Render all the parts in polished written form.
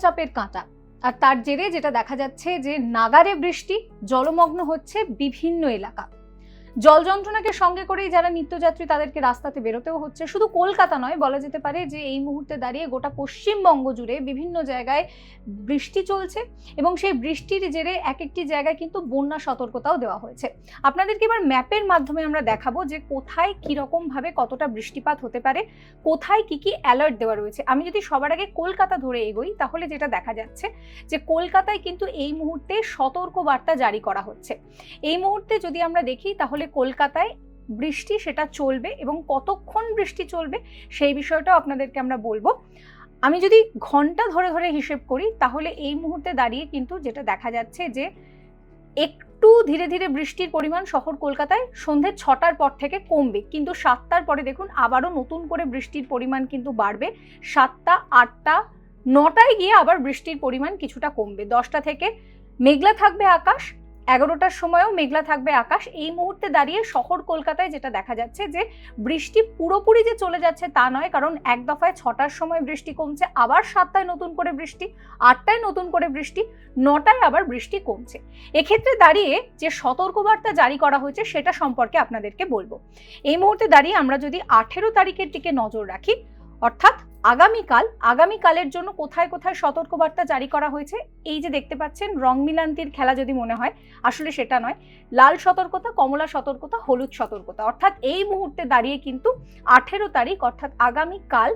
নিম্নচাপের কাঁটা, আর তার জেরে যেটা দেখা যাচ্ছে যে নাগারে বৃষ্টি, জলমগ্ন হচ্ছে বিভিন্ন এলাকা। জল যন্ত্রণাকে সঙ্গে করেই যারা নিত্যযাত্রী তাদেরকে রাস্তাতে বেরোতেও হচ্ছে। শুধু কলকাতা নয়, বলা যেতে পারে যে এই মুহূর্তে দাঁড়িয়ে গোটা পশ্চিমবঙ্গ জুড়ে বিভিন্ন জায়গায় বৃষ্টি চলছে এবং সেই বৃষ্টির জেরে এক একটি জায়গায় কিন্তু বন্যা সতর্কতাও দেওয়া হয়েছে। আপনাদেরকে এবার ম্যাপের মাধ্যমে আমরা দেখাবো যে কোথায় কিরকম ভাবে কতটা বৃষ্টিপাত হতে পারে, কোথায় কি কি অ্যালার্ট দেওয়া রয়েছে। আমি যদি সবার আগে কলকাতা ধরে এগোই তাহলে যেটা দেখা যাচ্ছে যে কলকাতায় কিন্তু এই মুহূর্তে সতর্ক বার্তা জারি করা হচ্ছে। এই মুহূর্তে যদি আমরা দেখি তাহলে কলকাতায় বৃষ্টি সেটা চলবে এবং কতক্ষণ বৃষ্টি চলবে সেই বিষয়টাও আপনাদেরকে আমরা বলবো। আমি যদি ঘন্টা ধরে ধরে হিসেব করি তাহলে এই মুহূর্তে দাঁড়িয়ে কিন্তু যেটা দেখা যাচ্ছে যে একটু ধীরে ধীরে বৃষ্টির পরিমাণ শহর কলকাতায় সন্ধ্যে 6টার পর থেকে কমবে, কিন্তু 7টার পরে দেখুন আবারও নতুন করে বৃষ্টির পরিমাণ কিন্তু বাড়বে। 7টা, 8টা, 9টায় গিয়ে আবার বৃষ্টির পরিমাণ কিছুটা কমবে। 10টা থেকে মেঘলা থাকবে আকাশ, 11টার সময়ও মেঘলা থাকবে আকাশ। এই মুহূর্তে দাঁড়িয়ে শহর কলকাতায় যেটা দেখা যাচ্ছে যে বৃষ্টি পুরোপুরি যে চলে যাচ্ছে তা নয়, কারণ এক দফায় 6টার সময় বৃষ্টি কমছে, আবার 7টায় নতুন করে বৃষ্টি, 8টায় নতুন করে বৃষ্টি, 9টায় আবার বৃষ্টি কমছে। এক্ষেত্রে দাঁড়িয়ে যে সতর্কবার্তা জারি করা হয়েছে সেটা সম্পর্কে আপনাদেরকে বলবো। এই মুহূর্তে দাঁড়িয়ে আমরা যদি 18 তারিখের দিকে নজর রাখি, অর্থাৎ আগামীকালের জন্য কোথায় কোথায় সতর্কবার্তা জারি করা হয়েছে, এই যে দেখতে পাচ্ছেন রং মিলান্তির খেলা যদি মনে হয়, আসলে সেটা নয়। লাল সতর্কতা, কমলা সতর্কতা, হলুদ সতর্কতা, অর্থাৎ এই মুহূর্তে দাঁড়িয়ে কিন্তু 18 তারিখ অর্থাৎ আগামীকাল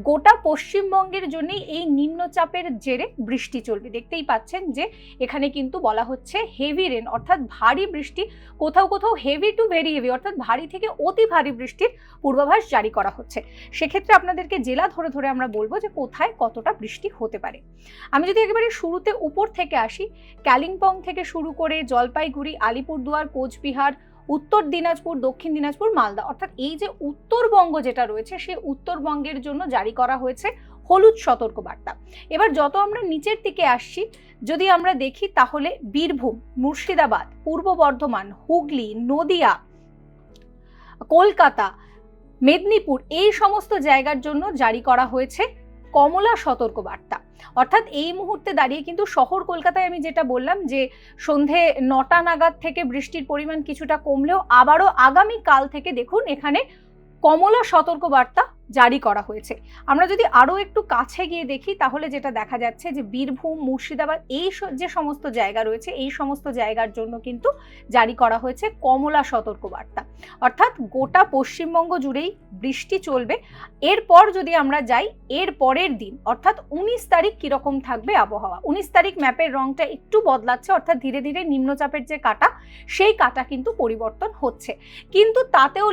গোটা পশ্চিমবঙ্গের জন্য এই নিম্নচাপের জেরে বৃষ্টি চলবে। দেখতেই পাচ্ছেন যে এখানে কিন্তু বলা হচ্ছে হেভি রেন, অর্থাৎ ভারী বৃষ্টি, কোথাও কোথাও হেভি টু ভেরি হেভি অর্থাৎ ভারী থেকে অতি ভারী বৃষ্টির পূর্বাভাস জারি করা হচ্ছে। সেক্ষেত্রে আপনাদেরকে জেলা ধরে ধরে আমরা বলবো যে কোথায় কতটা বৃষ্টি হতে পারে। আমি যদি একেবারে শুরুতে উপর থেকে আসি, কালিম্পং থেকে শুরু করে জলপাইগুড়ি, আলিপুরদুয়ার, কোচবিহার, উত্তর দিনাজপুর, দক্ষিণ দিনাজপুর, মালদা, অর্থাৎ এই যে উত্তরবঙ্গ যেটা রয়েছে সেই উত্তরবঙ্গের জন্য জারি করা হয়েছে হলুদ সতর্কবার্তা। এবার যত আমরা নিচের দিকে আসছি যদি আমরা দেখি তাহলে বীরভূম, মুর্শিদাবাদ, পূর্ব বর্ধমান, হুগলি, নদিয়া, কলকাতা, মেদিনীপুর, এই সমস্ত জায়গার জন্য জারি করা হয়েছে কমলা সতর্কবার্তা। অর্থাৎ এই মুহূর্তে দাঁড়িয়ে কিন্তু শহর কলকাতায় আমি যেটা বললাম যে সন্ধে 9টা নাগাদ থেকে বৃষ্টির পরিমাণ কিছুটা কমলেও আবারও আগামীকাল থেকে দেখুন এখানে কমলা সতর্কবার্তা জারি করা হয়েছে। আমরা যদি আরও একটু কাছে গিয়ে দেখি তাহলে যেটা দেখা যাচ্ছে যে বীরভূম, মুর্শিদাবাদ, এই যে সমস্ত জায়গা রয়েছে এই সমস্ত জায়গার জন্য কিন্তু জারি করা হয়েছে কমলা সতর্কবার্তা। অর্থাৎ গোটা পশ্চিমবঙ্গ জুড়েই বৃষ্টি চলবে। এরপর যদি আমরা যাই এর পরের দিন অর্থাৎ 19 তারিখ কীরকম থাকবে আবহাওয়া। 19 তারিখ ম্যাপের রংটা একটু বদলাচ্ছে, অর্থাৎ ধীরে ধীরে নিম্নচাপের যে কাঁটা সেই কাঁটা কিন্তু পরিবর্তন হচ্ছে, কিন্তু তাতেও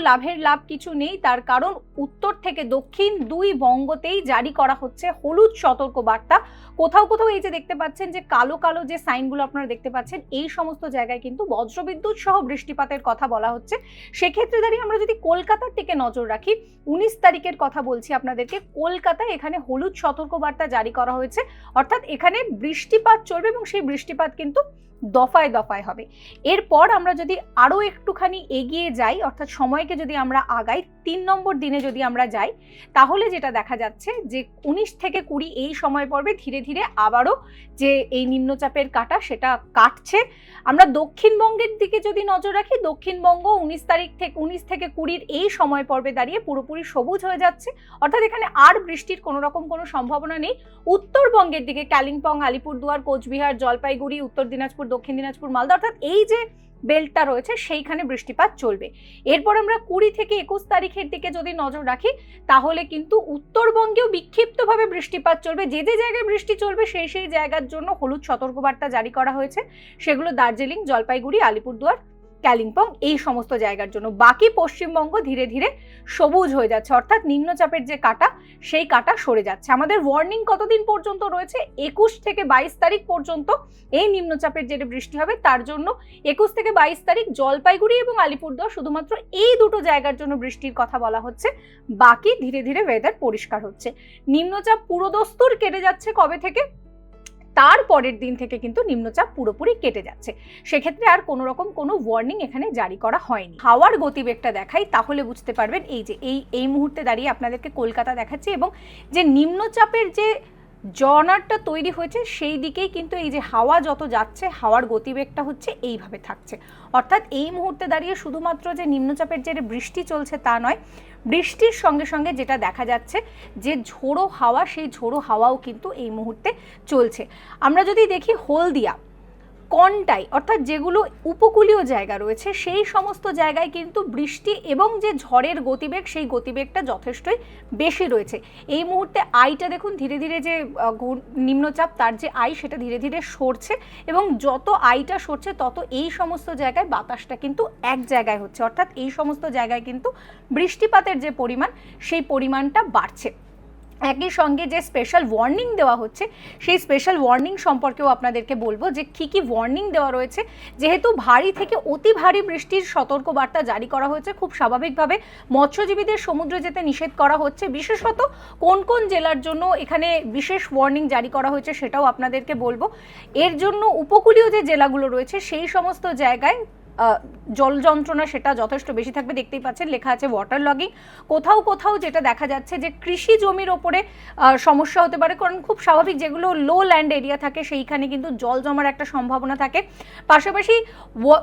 লাভ কিছু নেই। তার কারণ উত্তর থেকে দক্ষিণ দুই বঙ্গতেই জারি করা হচ্ছে হলুদ সতর্কবার্তা। কোথাও কোথাও এই যে দেখতে পাচ্ছেন যে কালো কালো যে সাইনগুলো আপনারা দেখতে পাচ্ছেন এই সমস্ত জায়গায় কিন্তু বজ্রবিদ্যুৎ সহ বৃষ্টিপাতের কথা বলা হচ্ছে। সেক্ষেত্রে দাঁড়িয়ে আমরা যদি কলকাতার দিকে নজর রাখি, 19 তারিখের কথা বলছি আপনাদেরকে, কলকাতায় এখানে হলুদ সতর্কবার্তা জারি করা হয়েছে। অর্থাৎ এখানে বৃষ্টিপাত চলবে এবং সেই বৃষ্টিপাত কিন্তু দফায় দফায় হবে। এরপর আমরা যদি আরও একটুখানি এগিয়ে যাই অর্থাৎ সময়কে যদি আমরা আগাই 3 নম্বর দিনে যদি আমরা যাই তাহলে যেটা দেখা যাচ্ছে যে 19 থেকে 20 এই সময় পর্বে ধীরে ধীরে আবারও যে এই নিম্নচাপের কাঁটা সেটা কাটছে। আমরা দক্ষিণবঙ্গের দিকে যদি নজর রাখি, দক্ষিণবঙ্গ 19 থেকে 20 এই সময় পর্বে দাঁড়িয়ে পুরোপুরি সবুজ হয়ে যাচ্ছে, অর্থাৎ এখানে আর বৃষ্টির কোনো রকম কোনো সম্ভাবনা নেই। উত্তরবঙ্গের দিকে কালিম্পং, আলিপুরদুয়ার, কোচবিহার, জলপাইগুড়ি, উত্তর দিনাজপুর, দক্ষিণ দিনাজপুর, মালদা, অর্থাৎ এই যে বেল্টটা রয়েছে সেইখানে বৃষ্টিপাত চলবে। এরপর আমরা 20 থেকে 21 তারিখের দিকে যদি নজর রাখি তাহলে কিন্তু উত্তরবঙ্গেও বিক্ষিপ্তভাবে বৃষ্টিপাত চলবে। যে যে জায়গায় বৃষ্টি চলবে সেই সেই জায়গার জন্য হলুদ সতর্কবার্তা জারি করা হয়েছে, সেগুলো দার্জিলিং, জলপাইগুড়ি, আলিপুরদুয়ার, কালিম্পং, এই সমস্ত জায়গার জন্য। বাকি পশ্চিমবঙ্গ ধীরে ধীরে সবুজ হয়ে যাচ্ছে, অর্থাৎ নিম্নচাপের যে কাঁটা সেই কাঁটা সরে যাচ্ছে। আমাদের ওয়ার্নিং কতদিন পর্যন্ত রয়েছে? 21 থেকে 22 তারিখ পর্যন্ত এই নিম্নচাপের যে বৃষ্টি হবে তার জন্য 21 থেকে 22 তারিখ জলপাইগুড়ি এবং আলিপুরদুয়ার শুধুমাত্র এই দুটো জায়গার জন্য বৃষ্টির কথা বলা হচ্ছে। বাকি ধীরে ধীরে ওয়েদার পরিষ্কার হচ্ছে। নিম্নচাপ পুরোদস্তুর কেটে যাচ্ছে কবে থেকে? তারপরের দিন থেকে কিন্তু নিম্নচাপ পুরোপুরি কেটে যাচ্ছে। সেক্ষেত্রে আর কোনো রকম কোনো ওয়ার্নিং এখানে জারি করা হয়নি। হাওয়ার গতিবেগটা দেখাই তাহলে বুঝতে পারবেন। এই যে এই মুহূর্তে দাঁড়িয়ে আপনাদেরকে কলকাতা দেখাচ্ছি এবং যে নিম্নচাপের যে জর্নারটা তৈরি হয়েছে সেই দিকেই কিন্তু এই যে হাওয়া যত যাচ্ছে হাওয়ার গতিবেগটা হচ্ছে এইভাবে থাকছে। অর্থাৎ এই মুহূর্তে দাঁড়িয়ে শুধুমাত্র যে নিম্নচাপের জেরে বৃষ্টি চলছে তা নয়, বৃষ্টির সঙ্গে সঙ্গে যেটা দেখা যাচ্ছে যে ঝোড়ো হাওয়া, সেই ঝোড়ো হাওয়াও কিন্তু এই মুহূর্তে চলছে। আমরা যদি দেখি হলদিয়া, কনটাই অর্থাৎ যেগুলো উপকূলীয় জায়গা রয়েছে সেই সমস্ত জায়গায় কিন্তু বৃষ্টি এবং যে ঝড়ের গতিবেগ সেই গতিবেগটা যথেষ্টই বেশি রয়েছে। এই মুহূর্তে আইটা দেখুন ধীরে ধীরে যে নিম্নচাপ তার যে আই সেটা ধীরে ধীরে সরছে, এবং যত আইটা সরছে তত এই সমস্ত জায়গায় বাতাসটা কিন্তু এক জায়গায় হচ্ছে, অর্থাৎ এই সমস্ত জায়গায় কিন্তু বৃষ্টিপাতের যে পরিমাণ সেই পরিমাণটা বাড়ছে। একই সঙ্গে যে স্পেশাল ওয়ার্নিং দেওয়া হচ্ছে সেই স্পেশাল ওয়ার্নিং সম্পর্কেও আপনাদেরকে বলবো যে কী ওয়ার্নিং দেওয়া রয়েছে। যেহেতু ভারী থেকে অতি ভারী বৃষ্টির সতর্কবার্তা জারি করা হয়েছে, খুব স্বাভাবিকভাবে মৎস্যজীবীদের সমুদ্রে যেতে নিষেধ করা হচ্ছে। বিশেষত কোন কোন জেলার জন্য এখানে বিশেষ ওয়ার্নিং জারি করা হয়েছে সেটাও আপনাদেরকে বলবো। এর জন্য উপকূলীয় যে জেলাগুলো রয়েছে সেই সমস্ত জায়গায় জল যন্ত্রণা সেটা যথেষ্ট বেশি থাকবে। দেখতেই পাচ্ছেন লেখা আছে ওয়াটার লগিং। কোথাও কোথাও যেটা দেখা যাচ্ছে যে কৃষি জমির ওপরে সমস্যা হতে পারে, কারণ খুব স্বাভাবিক যেগুলো লো ল্যান্ড এরিয়া থাকে সেইখানে কিন্তু জল জমার একটা সম্ভাবনা থাকে। পাশাপাশি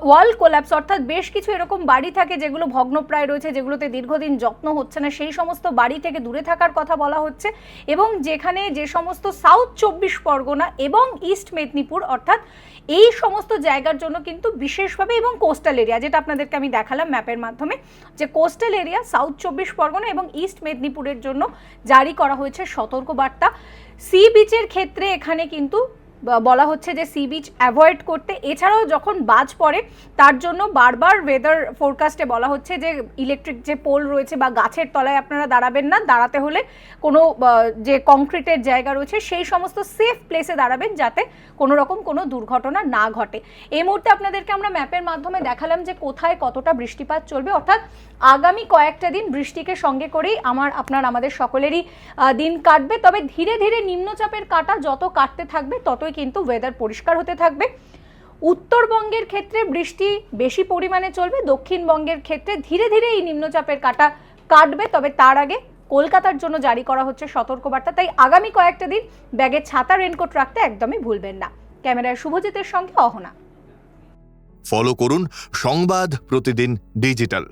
ওয়াল কোল্যাপস, অর্থাৎ বেশ কিছু এরকম বাড়ি থাকে যেগুলো ভগ্নপ্রায় রয়েছে, যেগুলোতে দীর্ঘদিন যত্ন হচ্ছে না, সেই সমস্ত বাড়ি থেকে দূরে থাকার কথা বলা হচ্ছে। এবং যেখানে যে সমস্ত সাউথ 24 পরগনা এবং ইস্ট মেদিনীপুর, অর্থাৎ এই সমস্ত জায়গার জন্য কিন্তু বিশেষভাবে, এবং কোস্টাল এরিয়া যেটা আপনাদেরকে আমি দেখালাম ম্যাপের মাধ্যমে, যে কোস্টাল এরিয়া সাউথ 24 পরগনা এবং ইস্ট মেদিনীপুরের জন্য জারি করা হয়েছে সতর্কবার্তা। সি বিচের ক্ষেত্রে এখানে কিন্তু বলা হচ্ছে যে সি বিচ অ্যাভয়েড করতে। এছাড়াও যখন বাজ পড়ে তার জন্য বারবার ওয়েদার ফোরকাস্টে বলা হচ্ছে যে ইলেকট্রিক যে পোল রয়েছে বা গাছের তলায় আপনারা দাঁড়াবেন না, দাঁড়াতে হলে কোনো যে কংক্রিটের জায়গা রয়েছে সেই সমস্ত সেফ প্লেসে দাঁড়াবেন যাতে কোনো রকম কোনো দুর্ঘটনা না ঘটে। এই মুহূর্তে আপনাদেরকে আমরা ম্যাপের মাধ্যমে দেখালাম যে কোথায় কতটা বৃষ্টিপাত চলবে, অর্থাৎ আগামী কয়েকটা দিন বৃষ্টিকে সঙ্গে করেই আমাদের সকলেরই দিন কাটবে। তবে ধীরে ধীরে নিম্নচাপের কাঁটা যত কাটতে থাকবে ততই কিন্তু ওয়েদার পরিষ্কার হতে থাকবে। উত্তরবঙ্গের ক্ষেত্রে বৃষ্টি বেশি পরিমাণে চলবে, দক্ষিণবঙ্গের ক্ষেত্রে ধীরে ধীরে এই নিম্নচাপের কাঁটা কাটবে। তবে তার আগে কলকাতার জন্য জারি করা হচ্ছে সতর্কবার্তা, তাই আগামী কয়েকটা দিন ব্যাগে ছাতা রেনকোট রাখতে একদমই ভুলবেন না। ক্যামেরায় শুভজিতের সঙ্গে অহনা। ফলো করুন সংবাদ প্রতিদিন ডিজিটাল।